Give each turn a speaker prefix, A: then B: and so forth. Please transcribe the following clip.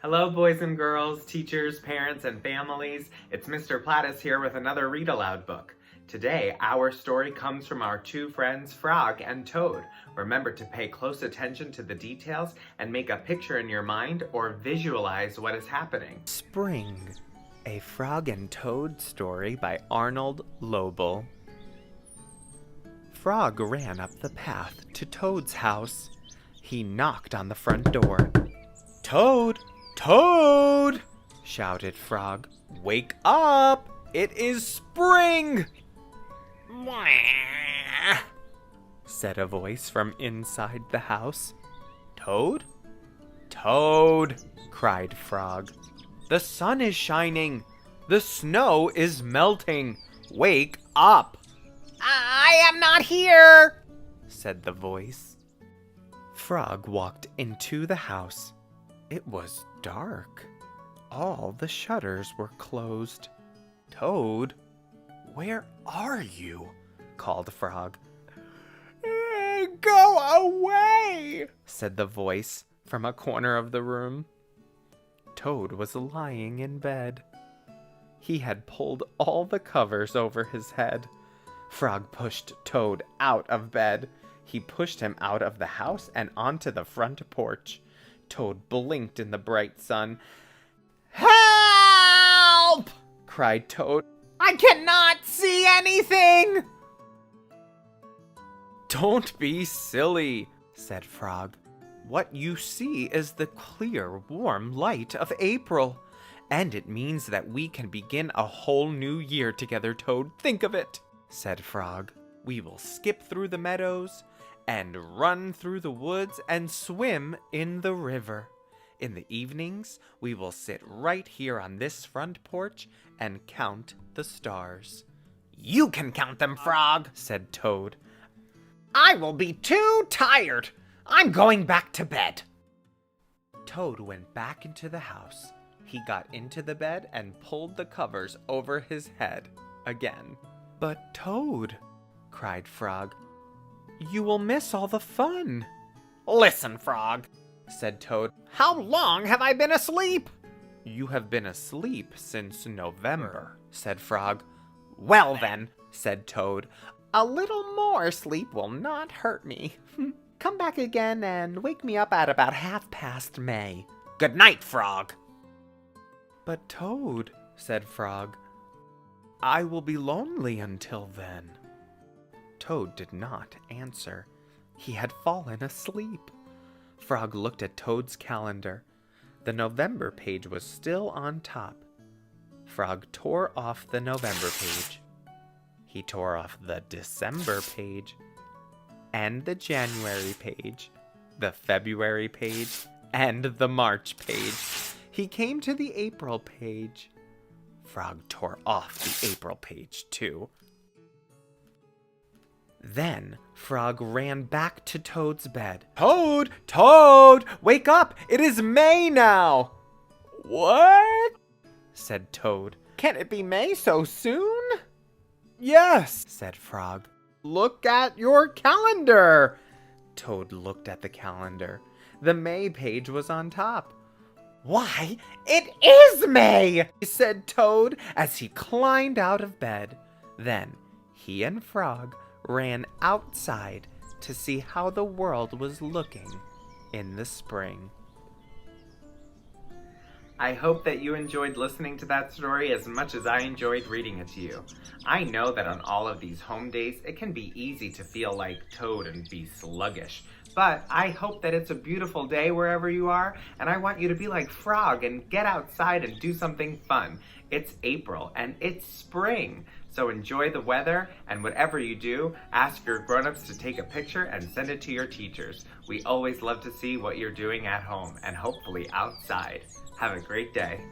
A: Hello, boys and girls, teachers, parents, and families. It's Mr. Plattis here with another Read Aloud book. Today, our story comes from our two friends, Frog and Toad. Remember to pay close attention to the details and make a picture in your mind or visualize what is happening.
B: Spring, a Frog and Toad story by Arnold Lobel. Frog ran up the path to Toad's house. He knocked on the front door. "Toad! Toad!" shouted Frog. "Wake up! It is spring!" "Mwah!" said a voice from inside the house. "Toad? Toad!" cried Frog. "The sun is shining! The snow is melting! Wake up!" "I am not here!" said the voice. Frog walked into the house. It was dark. All the shutters were closed. "Toad, where are you?" called Frog. "Go away!" said the voice from a corner of the room. Toad was lying in bed. He had pulled all the covers over his head. Frog pushed Toad out of bed. He pushed him out of the house and onto the front porch. Toad blinked in the bright sun. "Help!" cried Toad. "I cannot see anything!" "Don't be silly," said Frog. "What you see is the clear, warm light of April. And it means that we can begin a whole new year together, Toad. Think of it," said Frog. "We will skip through the meadows and run through the woods and swim in the river. In the evenings, we will sit right here on this front porch and count the stars." "You can count them, Frog," said Toad. "I will be too tired. I'm going back to bed." Toad went back into the house. He got into the bed and pulled the covers over his head again. "But Toad," cried Frog, "you will miss all the fun." "Listen, Frog," said Toad. "How long have I been asleep?" "You have been asleep since November," said Frog. "Well then," said Toad, "a little more sleep will not hurt me. Come back again and wake me up at about 1/2 May. Good night, Frog." "But Toad," said Frog, "I will be lonely until then." Toad did not answer. He had fallen asleep. Frog looked at Toad's calendar. The November page was still on top. Frog tore off the November page. He tore off the December page, and the January page, the February page, and the March page. He came to the April page. Frog tore off the April page too. Then Frog ran back to Toad's bed. "Toad! Toad! Wake up! It is May now!" "What?" said Toad. "Can it be May so soon?" "Yes," said Frog. "Look at your calendar." Toad looked at the calendar. The May page was on top. "Why, it is May!" said Toad as he climbed out of bed. Then he and Frog ran outside to see how the world was looking in the spring.
A: I hope that you enjoyed listening to that story as much as I enjoyed reading it to you. I know that on all of these home days, it can be easy to feel like Toad and be sluggish. But I hope that it's a beautiful day wherever you are, and I want you to be like Frog and get outside and do something fun. It's April, and it's spring. So enjoy the weather, and whatever you do, ask your grown-ups to take a picture and send it to your teachers. We always love to see what you're doing at home, and hopefully outside. Have a great day.